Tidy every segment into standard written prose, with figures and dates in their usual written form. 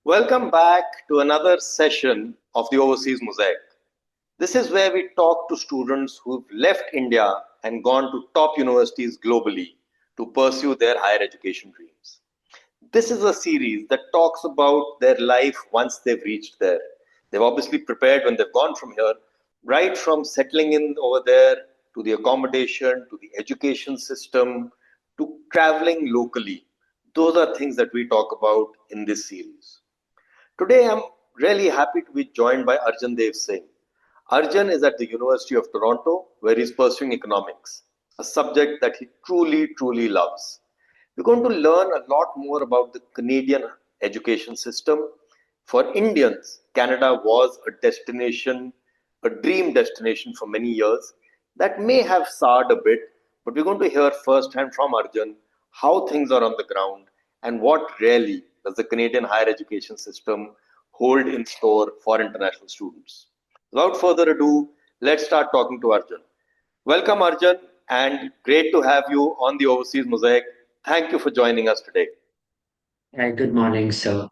Welcome back to another session of the Overseas Mosaic. This is where we talk to students who've left India and gone to top universities globally to pursue their higher education dreams. This is a series that talks about their life once they've reached there. They've obviously prepared when they've gone from here, right from settling in over there to the accommodation, to the education system, to traveling locally. Those are things that we talk about in this series. Today, I'm really happy to be joined by Arjan Dev Singh. Arjun is at the University of Toronto, where he's pursuing economics, a subject that he truly loves. We're going to learn a lot more about the Canadian education system. For Indians, Canada was a destination, a dream destination for many years. That may have soured a bit, but we're going to hear firsthand from Arjun how things are on the ground and what really does the Canadian higher education system hold in store for international students. Without further ado, let's start talking to Arjun. Welcome, Arjun, and great to have you on the Overseas Mosaic. Thank you for joining us today. Good morning, sir.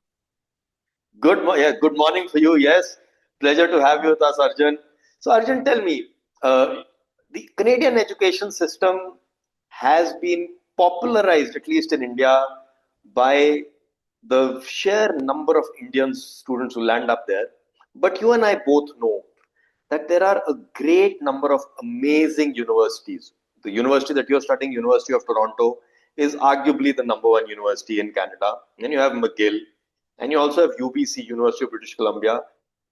Good morning for you. Yes, pleasure to have you with us, Arjun. So, Arjun, tell me, the Canadian education system has been popularized, at least in India, by the sheer number of Indian students who land up there. But you and I both know that there are a great number of amazing universities. The university that you're studying, University of Toronto, is arguably the number one university in Canada. Then you have McGill, and you also have UBC, University of British Columbia.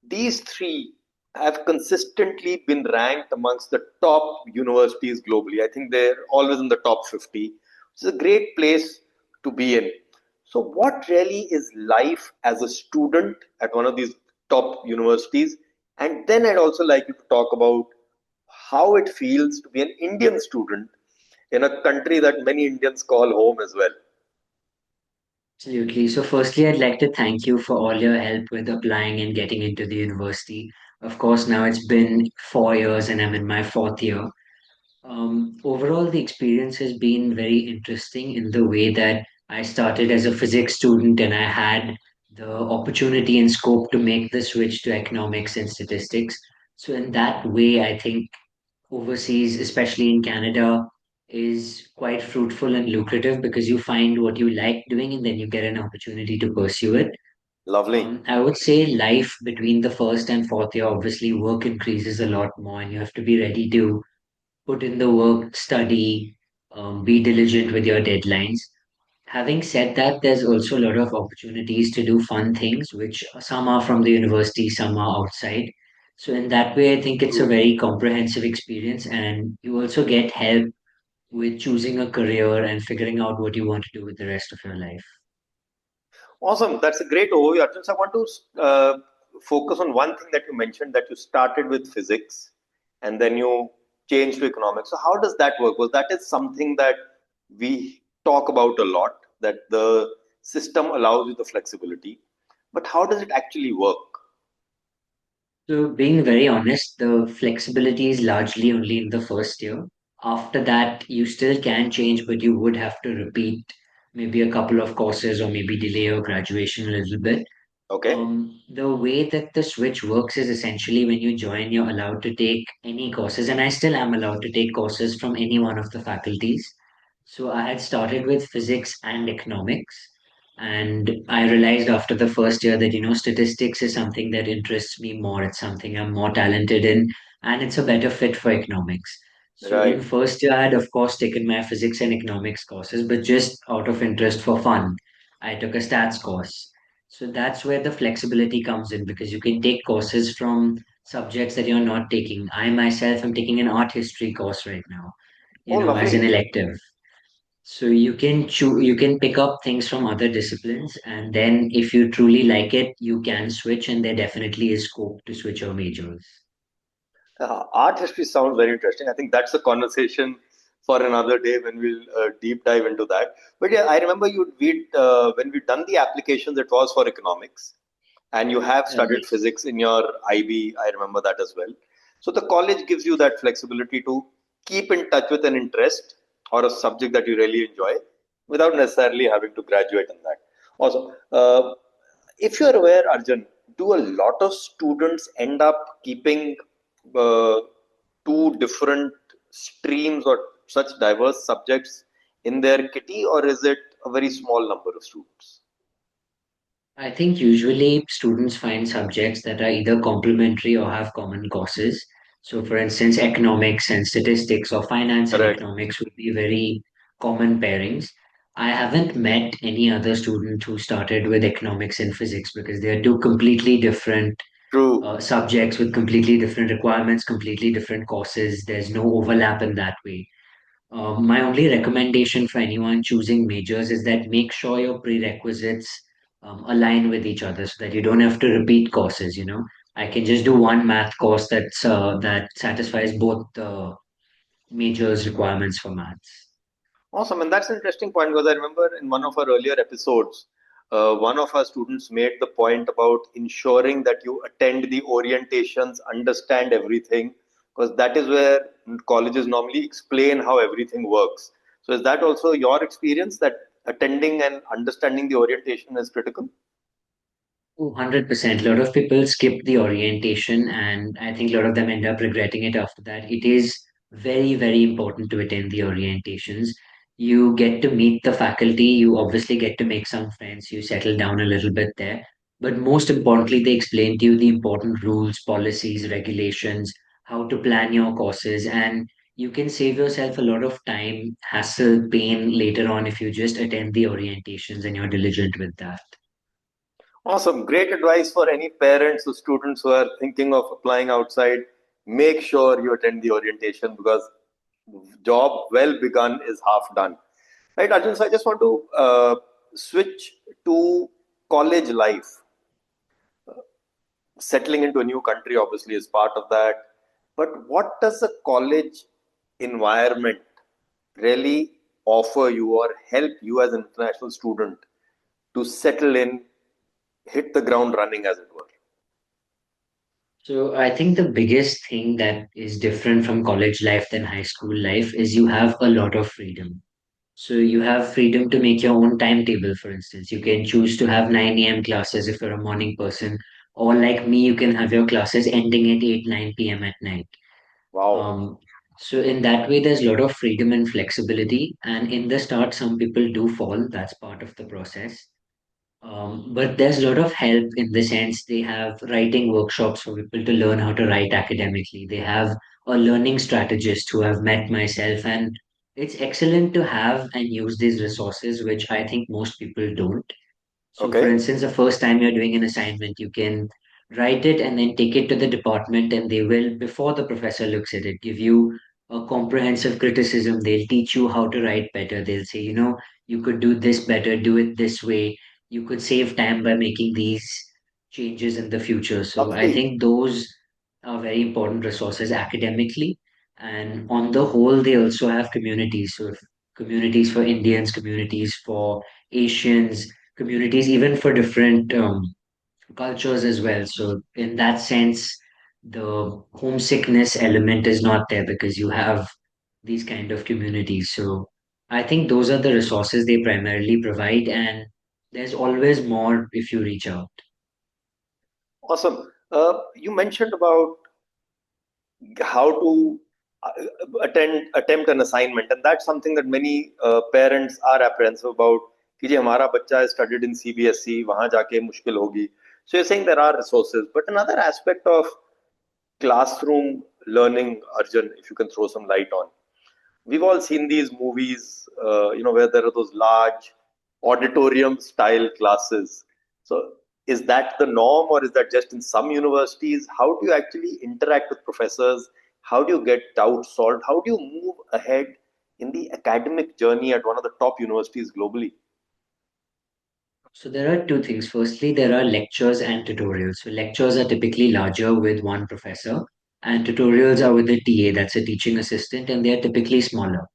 These three have consistently been ranked amongst the top universities globally. I think they're always in the top 50. It's a great place to be in. So, what really is life as a student at one of these top universities? And then I'd also like you to talk about how it feels to be an Indian student in a country that many Indians call home as well. Absolutely. So, firstly, I'd like to thank you for all your help with applying and getting into the university. Of course, now it's been 4 years and I'm in my fourth year. Overall, the experience has been very interesting in the way that I started as a physics student and I had the opportunity and scope to make the switch to economics and statistics. So, in that way, I think overseas, especially in Canada, is quite fruitful and lucrative because you find what you like doing and then you get an opportunity to pursue it. Lovely. I would say life between the first and fourth year, obviously, work increases a lot more, and you have to be ready to put in the work, study, be diligent with your deadlines. Having said that, there's also a lot of opportunities to do fun things, which some are from the university, some are outside. So, in that way, I think it's a True. very comprehensive experience, and you also get help with choosing a career and figuring out what you want to do with the rest of your life. Awesome. That's a great overview, Arjun. So I want to focus on one thing that you mentioned that you started with physics and then you changed to economics. So how does that work? Well, that is something that we talk about a lot, that the system allows you the flexibility. But how does it actually work? So, being very honest, the flexibility is largely only in the first year. After that, you still can change, but you would have to repeat maybe a couple of courses or maybe delay your graduation a little bit. Okay. The way that the switch works is essentially when you join, you're allowed to take any courses, and I still am allowed to take courses from any one of the faculties. So I had started with physics and economics, and I realized after the first year that, statistics is something that interests me more. It's something I'm more talented in, and it's a better fit for economics. So in Right. first year, I had of course taken my physics and economics courses, but just out of interest for fun, I took a stats course. So that's where the flexibility comes in because you can take courses from subjects that you're not taking. I myself am taking an art history course right now, Oh, as an lovely. elective. So you can pick up things from other disciplines, and then if you truly like it, you can switch, and there definitely is scope to switch your majors. Art history sounds very interesting. I think that's a conversation for another day when we'll deep dive into that. But yeah, I remember when we done the applications, it was for economics, and you have studied Right. physics in your IB. I remember that as well. So the college gives you that flexibility to keep in touch with an interest or a subject that you really enjoy, without necessarily having to graduate in that. Also, If you're aware, Arjun, do a lot of students end up keeping uh, two different streams or such diverse subjects in their kitty, or is it a very small number of students? I think usually students find subjects that are either complementary or have common courses. So, for instance, economics and statistics or finance and Correct. economics would be very common pairings. I haven't met any other student who started with economics and physics because they are two completely different True. subjects with completely different requirements, completely different courses. There's no overlap in that way. My only recommendation for anyone choosing majors is that make sure your prerequisites align with each other so that you don't have to repeat courses. I can just do one math course that satisfies both the majors requirements for maths. Awesome. And that's an interesting point because I remember in one of our earlier episodes, one of our students made the point about ensuring that you attend the orientations, understand everything, because that is where colleges normally explain how everything works. So, is that also your experience that attending and understanding the orientation is critical? 100%. A lot of people skip the orientation, and I think a lot of them end up regretting it after that. It is very, very important to attend the orientations. You get to meet the faculty, you obviously get to make some friends, you settle down a little bit there. But most importantly, they explain to you the important rules, policies, regulations, how to plan your courses, and you can save yourself a lot of time, hassle, pain later on if you just attend the orientations and you're diligent with that. Awesome. Great advice for any parents or students who are thinking of applying outside. Make sure you attend the orientation because job well begun is half done. Right, Arjun? So I just want to switch to college life. Settling into a new country obviously is part of that. But what does a college environment really offer you or help you as an international student to settle in, hit the ground running, as it were? So I think the biggest thing that is different from college life than high school life is you have a lot of freedom. So you have freedom to make your own timetable, for instance. You can choose to have 9 a.m. classes if you're a morning person, or like me, you can have your classes ending at 8, 9 p.m. at night. Wow. Um, so in that way, there's a lot of freedom and flexibility. And in the start, some people do fall. That's part of the process. But there's a lot of help in the sense they have writing workshops for people to learn how to write academically. They have a learning strategist who have met myself, and it's excellent to have and use these resources, which I think most people don't. So, for Okay. instance, the first time you're doing an assignment, you can write it and then take it to the department, and they will, before the professor looks at it, give you a comprehensive criticism. They'll teach you how to write better. They'll say, you could do this better, do it this way. You could save time by making these changes in the future. So, I Lovely. think those are very important resources academically. And on the whole, they also have communities. So, if communities for Indians, communities for Asians, communities, even for different cultures as well. So, in that sense, the homesickness element is not there because you have these kind of communities. So, I think those are the resources they primarily provide, and there's always more if you reach out. Awesome. You mentioned about how to attempt an assignment, and that's something that many parents are apprehensive about कि जी हमारा बच्चा is studied in CBSE वहां जाके मुश्किल होगी. So you're saying there are resources, but another aspect of classroom learning, Arjun, if you can throw some light on. We've all seen these movies, where there are those large auditorium style classes. So is that the norm, or is that just in some universities? How do you actually interact with professors? How do you get doubts solved? How do you move ahead in the academic journey at one of the top universities globally? So there are two things. Firstly, there are lectures and tutorials. So lectures are typically larger with one professor, and tutorials are with a TA, that's a teaching assistant, and they are typically smaller.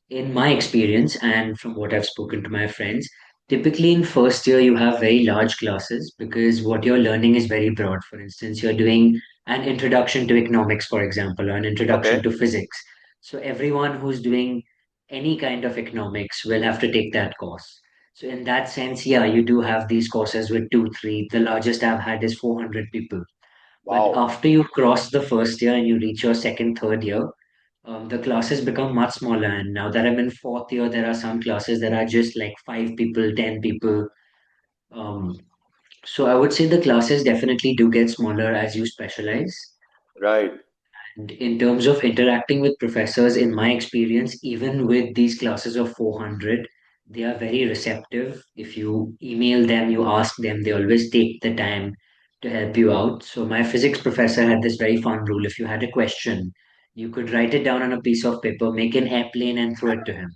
In my experience and from what I've spoken to my friends, typically in first year you have very large classes because what you're learning is very broad. For instance, you're doing an introduction to economics, for example, or an introduction Okay. to physics. So everyone who's doing any kind of economics will have to take that course. So in that sense, yeah, you do have these courses with two, three. The largest I've had is 400 people. But Wow. after you cross the first year and you reach your second, third year, the classes become much smaller. And now that I'm in fourth year, there are some classes that are just like 5 people, 10 people. Um, so I would say the classes definitely do get smaller as you specialize. Right. And in terms of interacting with professors, in my experience, even with these classes of 400, they are very receptive. If you email them, you ask them, they always take the time to help you out. So, my physics professor had this very fun rule. If you had a question, you could write it down on a piece of paper, make an airplane, and throw it to him.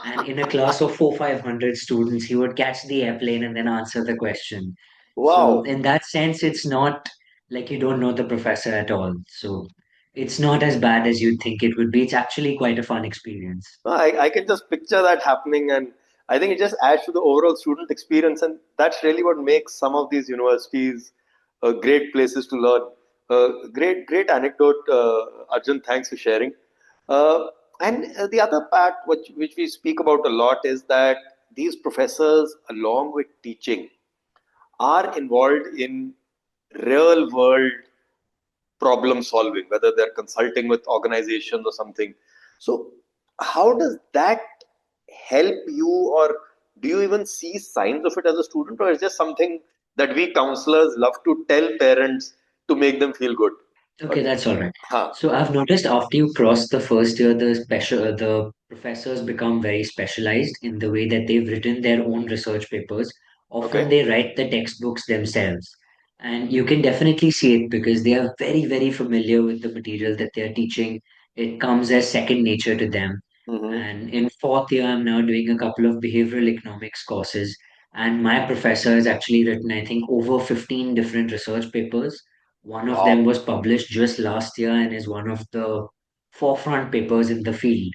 And in a class of 500 students, he would catch the airplane and then answer the question. So, Wow. in that sense, it's not like you don't know the professor at all. So, it's not as bad as you'd think it would be. It's actually quite a fun experience. No, I can just picture that happening, and I think it just adds to the overall student experience, and that's really what makes some of these universities great places to learn. Great anecdote, Arjun. Thanks for sharing. And the other part, which we speak about a lot, is that these professors, along with teaching, are involved in real world problem solving, whether they're consulting with organizations or something. So, how does that help you, or do you even see signs of it as a student, or is just something that we counselors love to tell parents to make them feel good? Okay, Or, that's all right. huh, So I've noticed after you cross the first year, the professors become very specialized in the way that they've written their own research papers. Often okay. they write the textbooks themselves. And you can definitely see it because they are very, very familiar with the material that they're teaching. It comes as second nature to them. Mm-hmm. And in fourth year, I'm now doing a couple of behavioral economics courses. And my professor has actually written, I think, over 15 different research papers. One of them Wow, was published just last year and is one of the forefront papers in the field.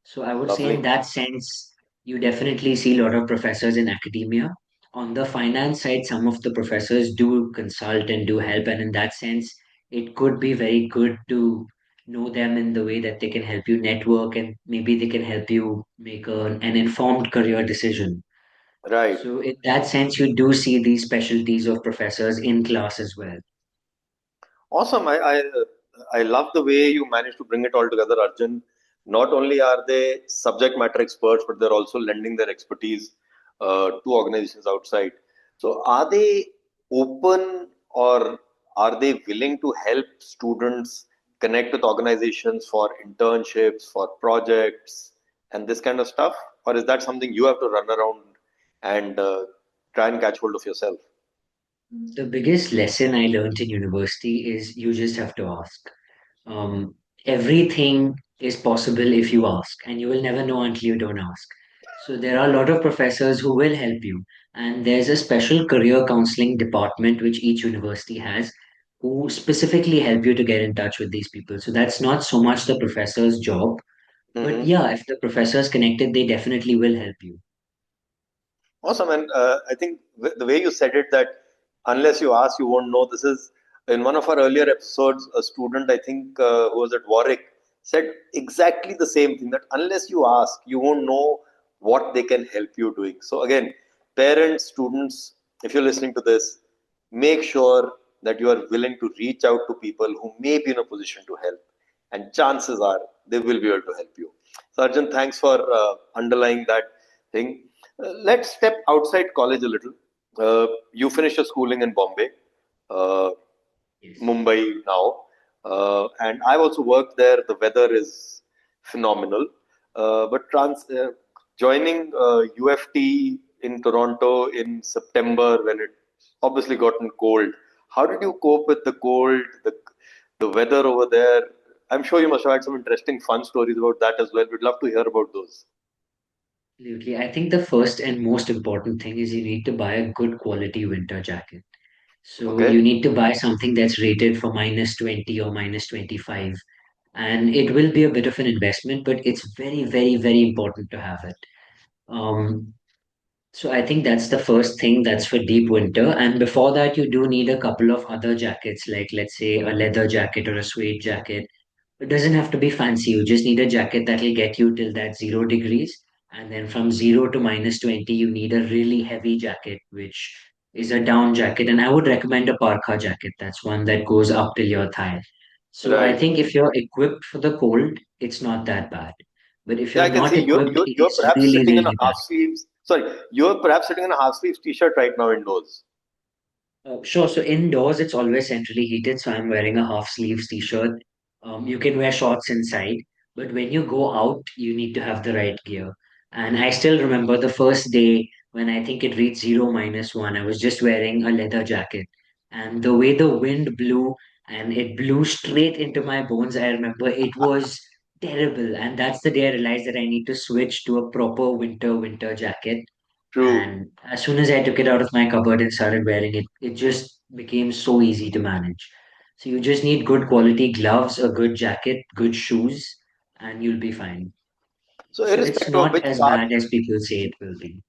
So I would say, in lovely. that sense, you definitely see a lot of professors in academia. On the finance side, some of the professors do consult and do help. And in that sense, it could be very good to know them in the way that they can help you network and maybe they can help you make an informed career decision. Right. So, in that sense, you do see these specialties of professors in class as well. Awesome. I love the way you managed to bring it all together, Arjun. Not only are they subject matter experts, but they're also lending their expertise to organizations outside. So, are they open, or are they willing to help students connect with organizations for internships, for projects, and this kind of stuff? Or is that something you have to run around and try and catch hold of yourself? The biggest lesson I learned in university is you just have to ask. Um, Everything is possible if you ask, and you will never know until you don't ask. So there are a lot of professors who will help you, and there's a special career counseling department which each university has, who specifically help you to get in touch with these people. So that's not so much the professor's job, but Mm-hmm. yeah, if the professor is connected, they definitely will help you. Awesome. And I think the way you said it, that unless you ask, you won't know. This is in one of our earlier episodes, a student, I think, who was at Warwick, said exactly the same thing, that unless you ask, you won't know what they can help you doing. So, again, parents, students, if you're listening to this, make sure that you are willing to reach out to people who may be in a position to help. And chances are they will be able to help you. So, Arjun, thanks for underlying that thing. Let's step outside college a little. You finished your schooling in Bombay, uh, Yes. Mumbai now, and I've also worked there. The weather is phenomenal. But joining UFT in Toronto in September, when it obviously gotten cold, how did you cope with the cold, the weather over there? I'm sure you must have had some interesting, fun stories about that as well. We'd love to hear about those. Absolutely. I think the first and most important thing is you need to buy a good quality winter jacket. So Okay. you need to buy something that's rated for minus 20 or minus 25. And it will be a bit of an investment, but it's very, very, very important to have it. Um, so I think that's the first thing that's for deep winter. And before that, you do need a couple of other jackets, like let's say a leather jacket or a suede jacket. It doesn't have to be fancy. You just need a jacket that'll get you till that 0 degrees. And then from 0 to -20, you need a really heavy jacket, which is a down jacket. And I would recommend a parka jacket. That's one that goes up till your thigh. So I Right. think if you're equipped for the cold, it's not that bad. But if Yeah, you're I can not see equipped, it you're is perhaps really, sitting in a really bad. half sleeves. Sorry, you're perhaps sitting in a half sleeves t-shirt right now indoors. Sure. So indoors, it's always centrally heated. So I'm wearing a half sleeves t-shirt. You can wear shorts inside, but when you go out, you need to have the right gear. And I still remember the first day when I think it reached 0 - 1. I was just wearing a leather jacket, and the way the wind blew and it blew straight into my bones, I remember it was terrible. And that's the day I realized that I need to switch to a proper winter jacket. True. And as soon as I took it out of my cupboard and started wearing it, it just became so easy to manage. So you just need good quality gloves, a good jacket, good shoes, and you'll be fine. So So it's irrespective of not which as part, bad as people say it will be.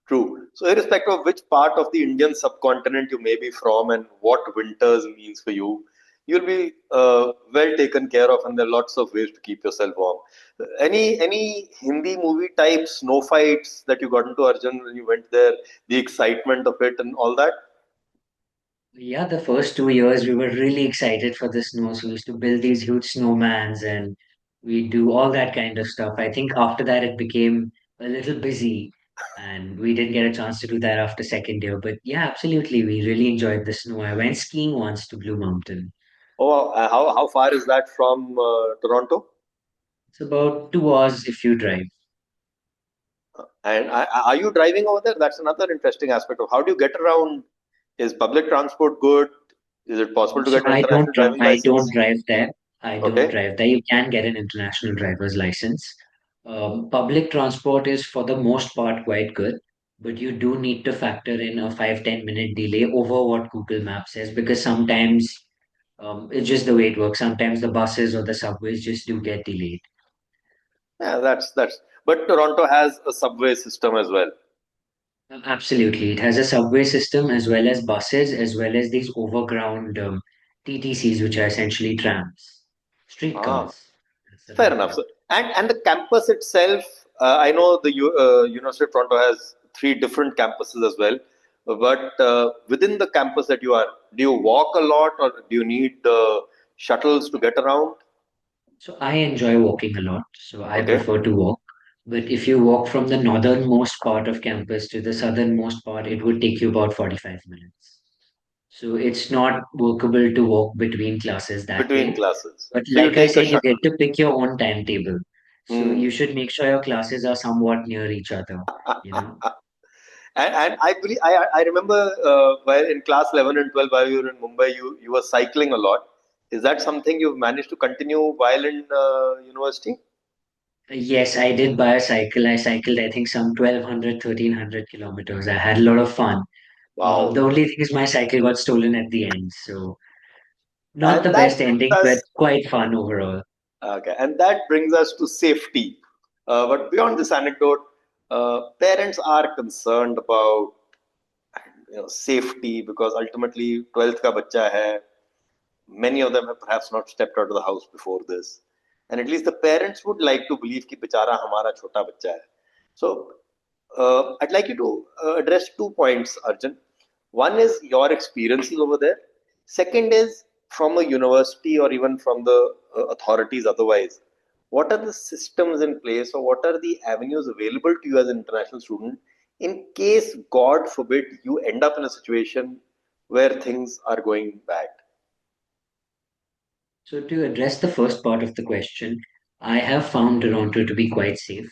true. So irrespective of which part of the Indian subcontinent you may be from and what winters means for you, you'll be well taken care of, and there are lots of ways to keep yourself warm. Any Hindi movie type snow fights that you got into, Arjun, when you went there, the excitement of it and all that? Yeah, the first 2 years we were really excited for the snow. So we used to build these huge snowmans and we do all that kind of stuff. I think after that it became a little busy and we didn't get a chance to do that after second year. But yeah, absolutely, we really enjoyed the snow. I went skiing once to Blue Mountain. Oh, how far is that from Toronto? It's about 2 hours if you drive. And are you driving over there? That's another interesting aspect of how do you get around? Is public transport good? Is it possible to So get an international driving I don't license? drive there. I don't Okay, drive there. You can get an international driver's license. Public transport is for the most part quite good, but you do need to factor in a 5-10 minute delay over what Google Maps says because sometimes it's just the way it works. Sometimes the buses or the subways just do get delayed. yeah, that's. But Toronto has a subway system as well. Absolutely. It has a subway system as well as buses, as well as these overground TTCs, which are essentially trams, Ah, streetcars. That's the fair right enough. term. So, and the campus itself, I know the University of Toronto has three different campuses as well. But within the campus that you are, do you walk a lot, or do you need shuttles to get around? So I enjoy walking a lot, so I Okay, prefer to walk. But if you walk from the northernmost part of campus to the southernmost part, it would take you about 45 minutes. So it's not workable to walk between classes that between way. classes. But So you like I take a said, you shuttle. get to pick your own timetable. So Hmm. you should make sure your classes are somewhat near each other, you know. And I believe I remember while in class 11 and 12 while you were in Mumbai, you were cycling a lot. Is that something you've managed to continue while in university? Yes, I did buy a cycle. I cycled, I think, some 1,200, 1,300 kilometers. I had a lot of fun. The Wow. only thing is my cycle got stolen at the end. So not the And that best brings ending, but us quite fun overall. okay, and that brings us to safety. But beyond this anecdote, parents are concerned about safety because ultimately 12th ka bachcha hai. Many of them have perhaps not stepped out of the house before this. And at least the parents would like to believe कि बेचारा हमारा छोटा बच्चा है. So I'd like you to address 2 points, Arjun. One is your experiences over there. Second is from a university or even from the authorities otherwise. What are the systems in place or what are the avenues available to you as an international student in case, God forbid, you end up in a situation where things are going bad? So to address the first part of the question, I have found Toronto to be quite safe.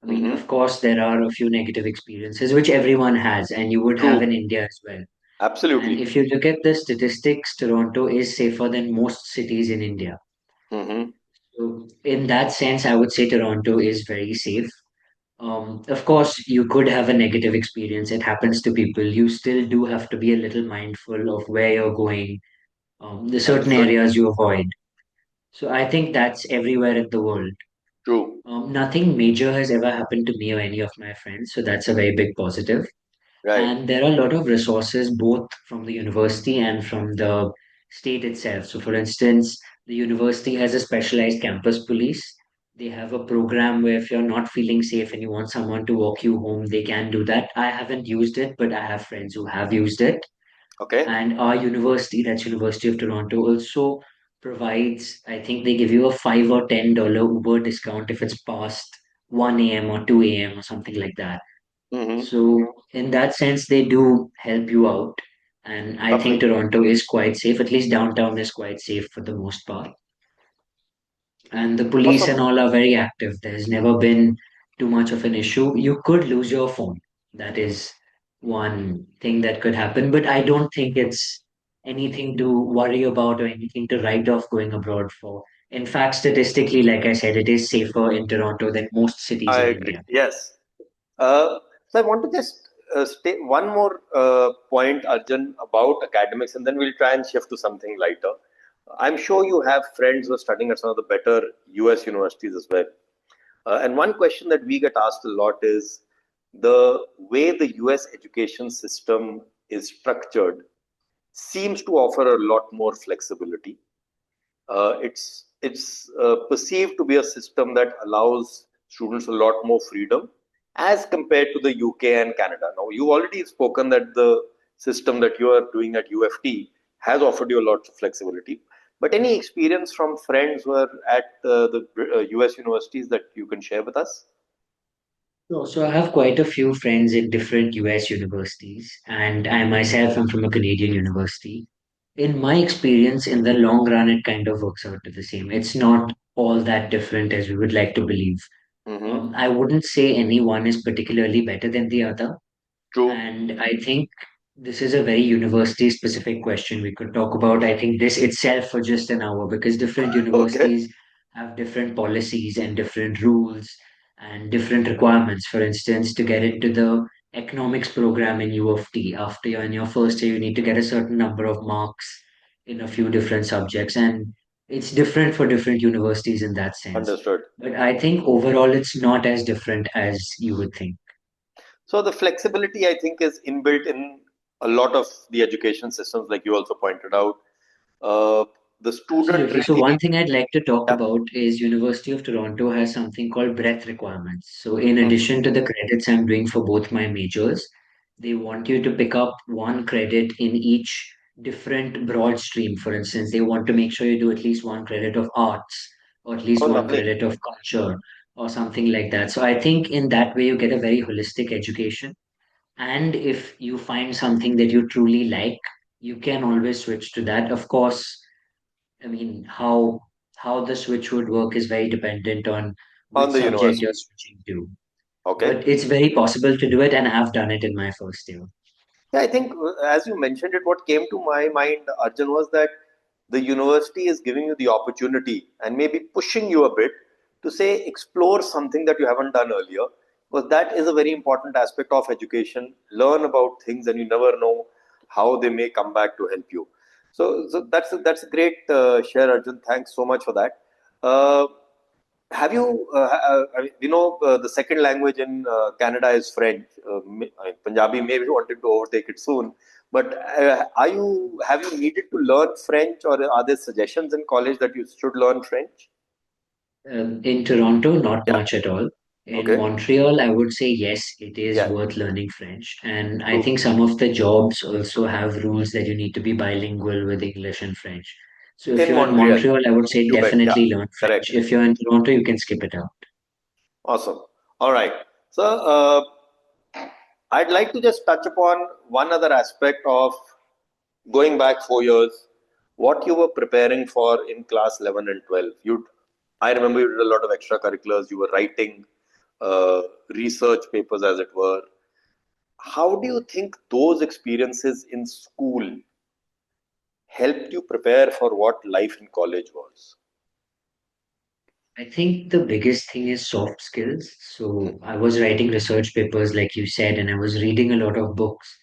I mean, of Mm-hmm. course, there are a few negative experiences, which everyone has, and you would have True. in India as well. And Absolutely. if you look at the statistics, Toronto is safer than most cities in India. Mm-hmm. So in that sense, I would say Toronto is very safe. Of course, you could have a negative experience. It happens to people. You still do have to be a little mindful of where you're going, the certain Understood. areas you avoid. So I think that's everywhere in the world. True. Nothing major has ever happened to me or any of my friends, so that's a very big positive. Right. And there are a lot of resources both from the university and from the state itself. So, for instance, the university has a specialized campus police, They have a program where if you're not feeling safe and you want someone to walk you home, they can do that. I haven't used it, but I have friends who have used it. Okay. And our university, that's University of Toronto, also provides, I think they give you a $5 or $10 Uber discount if it's past 1 a.m. or 2 a.m. or something like that. Mm-hmm. So in that sense, they do help you out. And I think Lovely. Toronto is quite safe, at least downtown is quite safe for the most part. And the police Awesome. and all are very active. There's never been too much of an issue. You could lose your phone. That is one thing that could happen, but I don't think it's anything to worry about or anything to write off going abroad for. In fact, statistically, like I said, it is safer in Toronto than most cities I in agree. India. Yes. So I want to just state one more point, Arjun, about academics, and then we'll try and shift to something lighter. I'm sure you have friends who are studying at some of the better US universities as well. And one question that we get asked a lot is the way the US education system is structured seems to offer a lot more flexibility. It's perceived to be a system that allows students a lot more freedom as compared to the UK and Canada. Now, you already spoken that the system that you are doing at UFT has offered you a lot of flexibility. But any experience from friends who are at the US universities that you can share with us? So I have quite a few friends in different US universities, and I myself am from a Canadian university. In my experience, in the long run, it kind of works out to the same. It's not all that different as we would like to believe. Mm-hmm. I wouldn't say any one is particularly better than the other. True. And I think this is a very university specific question we could talk about. I think this itself for just an hour because different Okay. universities have different policies and different rules and different requirements. For instance, to get into the economics program in U of T, after you're in your first year, you need to get a certain number of marks in a few different subjects. And it's different for different universities in that sense. Understood. But I think overall, it's not as different as you would think. So the flexibility, I think, is inbuilt in a lot of the education systems, like you also pointed out. Uh, the student Absolutely. So really, one thing I'd like to talk yeah. about is University of Toronto has something called breadth requirements. So in Mhm. addition to the credits I'm doing for both my majors, they want you to pick up one credit in each different broad stream. For instance, they want to make sure you do at least one credit of arts or at Oh, least one lovely. credit of culture or something like that. So I think in that way you get a very holistic education. And if you find something that you truly like, you can always switch to that. Of course, I mean, how the switch would work is very dependent on On which the subject you're university. switching to. Okay. But it's very possible to do it, and I've done it in my first year. Yeah, I think as you mentioned it, what came to my mind, Arjun, was that the university is giving you the opportunity and maybe pushing you a bit to say explore something that you haven't done earlier, because that is a very important aspect of education. Learn about things, and you never know how they may come back to help you. So that's a great share, Arjun. Thanks so much for that. Uh, have you, the second language in Canada is French. Punjabi may be wanting to overtake it soon. But have you needed to learn French, or are there suggestions in college that you should learn French? In Toronto, not Yeah. much at all. In Okay. Montreal, I would say yes, it is Yeah. worth learning French. And I True. think some of the jobs also have rules that you need to be bilingual with English and French. So if In you're in Montreal, Montreal, I would in say Quebec. Yeah. definitely learn French. Correct. If you're in Toronto, you can skip it out. Awesome. All right. So I'd like to just touch upon one other aspect of going back 4 years, what you were preparing for in class 11 and 12. I remember you did a lot of extracurriculars. You were writing uh, research papers, as it were. How do you think those experiences in school helped you prepare for what life in college was? I think the biggest thing is soft skills. Mm. So I was writing research papers, like you said, and I was reading a lot of books.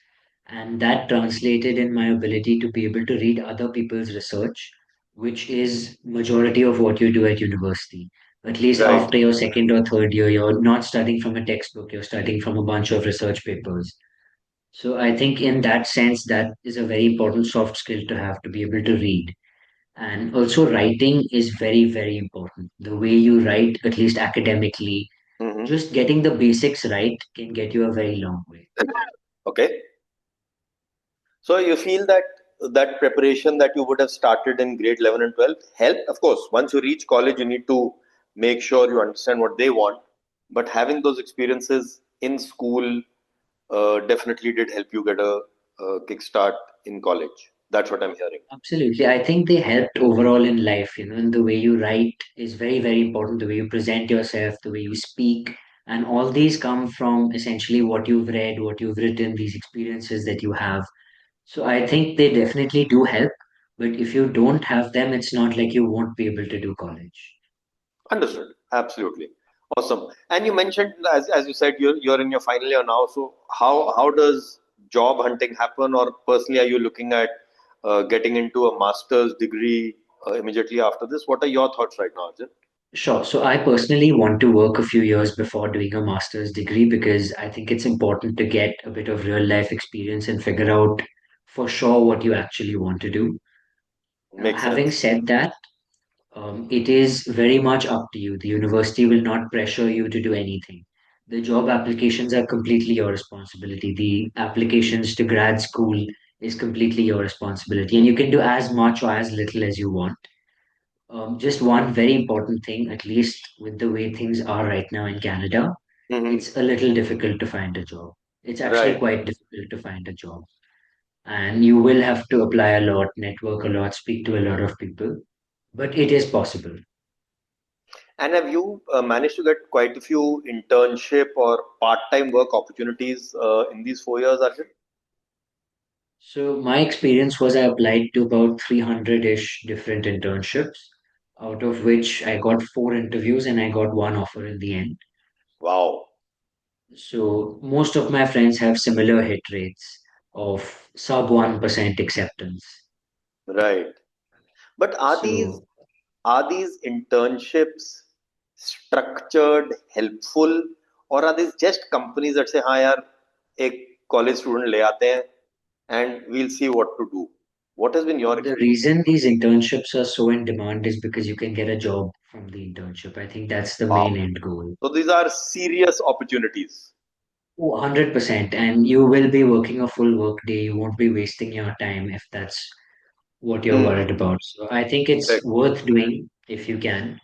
And that translated in my ability to be able to read other people's research, which is majority of what you do at university. At least Right. after your second or third year, you're not studying from a textbook, you're studying from a bunch of research papers. So I think in that sense, that is a very important soft skill to have to be able to read. And also, writing is very, very important. The way you write, at least academically, Hmm. just getting the basics right can get you a very long way. Okay. So you feel that that preparation that you would have started in grade 11 and 12 helped? Of course, once you reach college, you need to make sure you understand what they want. But having those experiences in school definitely did help you get a kickstart in college. That's what I'm hearing. Absolutely. I think they helped overall in life, and the way you write is very, very important. The way you present yourself, the way you speak, and all these come from essentially what you've read, what you've written, these experiences that you have. So I think they definitely do help. But if you don't have them, it's not like you won't be able to do college. Understood. Absolutely. Awesome. And you mentioned, as you said, you're in your final year now. So how does job hunting happen, or personally, are you looking at getting into a master's degree immediately after this? What are your thoughts right now, Arjun? Sure. So I personally want to work a few years before doing a master's degree because I think it's important to get a bit of real life experience and figure out for sure what you actually want to do. Now, Makes having sense. said that, it is very much up to you. The university will not pressure you to do anything. The job applications are completely your responsibility. The applications to grad school is completely your responsibility, and you can do as much or as little as you want. Just one very important thing, at least with the way things are right now in Canada, Hmm. it's a little difficult to find a job. It's actually Right. quite difficult to find a job. And you will have to apply a lot, network a lot, speak to a lot of people, but it is possible. And have you managed to get quite a few internship or part-time work opportunities in these 4 years, Arjun? So my experience was I applied to about 300-ish different internships, out of which I got four interviews and I got one offer in the end. Wow. So most of my friends have similar hit rates of sub 1% acceptance. Right. But So are these internships structured, helpful, or are these just companies that say, हाँ यार, एक college student ले आते हैं and we'll see what to do? What has been your the experience? reason these internships are so in demand is because you can get a job from the internship. I think that's the Wow. main end goal. So these are serious opportunities. Oh, 100%. And you will be working a full work day. You won't be wasting your time if that's what you're Hmm. worried about. So I think it's Correct. worth doing if you can.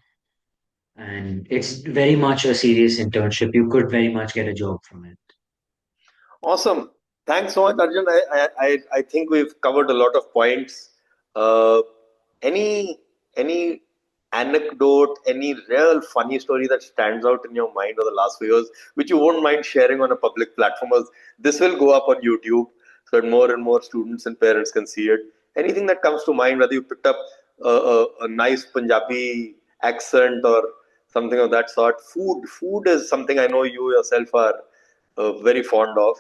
And it's very much a serious internship. You could very much get a job from it. Awesome. Thanks so much, Arjun. I think we've covered a lot of points. Uh, any any anecdote, any real funny story that stands out in your mind over the last few years, which you won't mind sharing on a public platform? As this will go up on YouTube, so that more and more students and parents can see it. Anything that comes to mind, whether you picked up a nice Punjabi accent or something of that sort. Food is something I know you yourself are very fond of.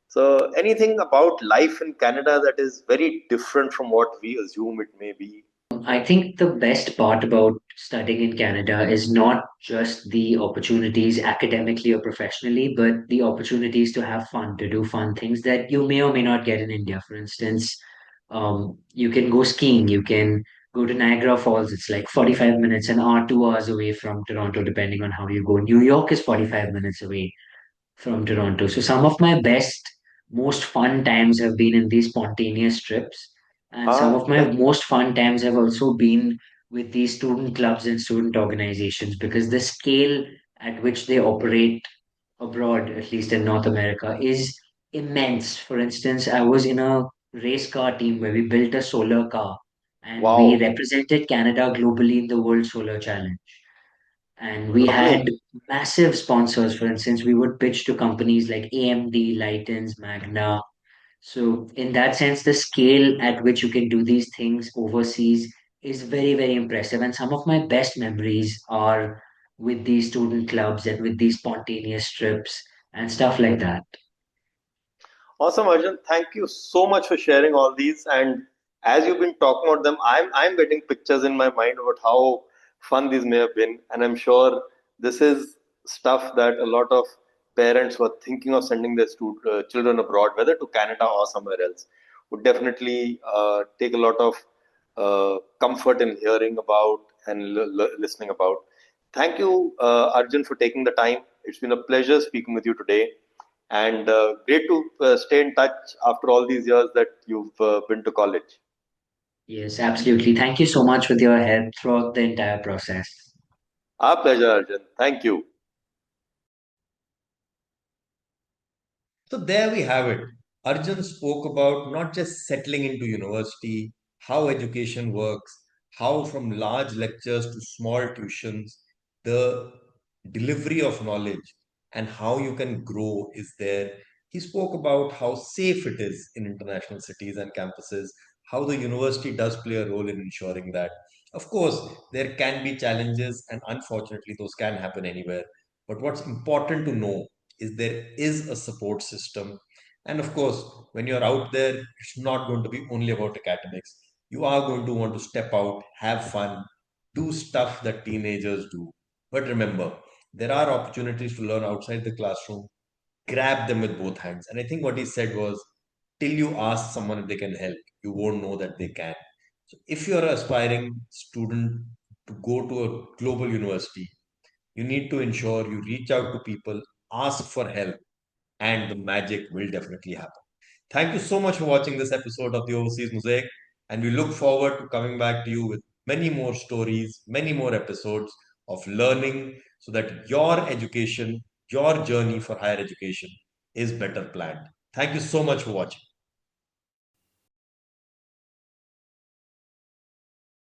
So, anything about life in Canada that is very different from what we assume it may be? I think the best part about studying in Canada is not just the opportunities academically or professionally, but the opportunities to have fun, to do fun things that you may or may not get in India. For instance, you can go skiing, you can go to Niagara Falls. It's like 45 minutes, an hour, 2 hours away from Toronto, depending on how you go. New York is 45 minutes away from Toronto. So some of my best, most fun times have been in these spontaneous trips. And some of my Okay. most fun times have also been with these student clubs and student organizations because the scale at which they operate abroad, at least in North America, is immense. For instance, I was in a race car team where we built a solar car and we Wow. represented Canada globally in the World Solar Challenge. And we Lovely. had massive sponsors. For instance, we would pitch to companies like AMD, Lightens, Magna. So, in that sense, the scale at which you can do these things overseas is very, very impressive. And some of my best memories are with these student clubs and with these spontaneous trips and stuff like that. Awesome, Arjun. Thank you so much for sharing all these. And as you've been talking about them, I'm getting pictures in my mind about how fun these may have been. And I'm sure this is stuff that a lot of parents who are thinking of sending their children abroad, whether to Canada or somewhere else, would definitely take a lot of comfort in hearing about and listening about. Thank you, Arjun, for taking the time. It's been a pleasure speaking with you today, and great to stay in touch after all these years that you've been to college. Yes, absolutely. Thank you so much with your help throughout the entire process. Our pleasure, Arjun. Thank you. So there we have it. Arjun spoke about not just settling into university, how education works, how from large lectures to small tuitions, the delivery of knowledge and how you can grow is there. He spoke about how safe it is in international cities and campuses, how the university does play a role in ensuring that. Of course, there can be challenges, and unfortunately, those can happen anywhere. But what's important to know is there is a support system. And of course, when you're out there, it's not going to be only about academics. You are going to want to step out, have fun, do stuff that teenagers do. But remember, there are opportunities to learn outside the classroom. Grab them with both hands. And I think what he said was, till you ask someone if they can help, you won't know that they can. So if you're an aspiring student to go to a global university, you need to ensure you reach out to people, ask for help, and the magic will definitely happen. Thank you so much for watching this episode of the Overseas Mosaic, and we look forward to coming back to you with many more stories, many more episodes of learning so that your education, your journey for higher education is better planned. Thank you so much for watching.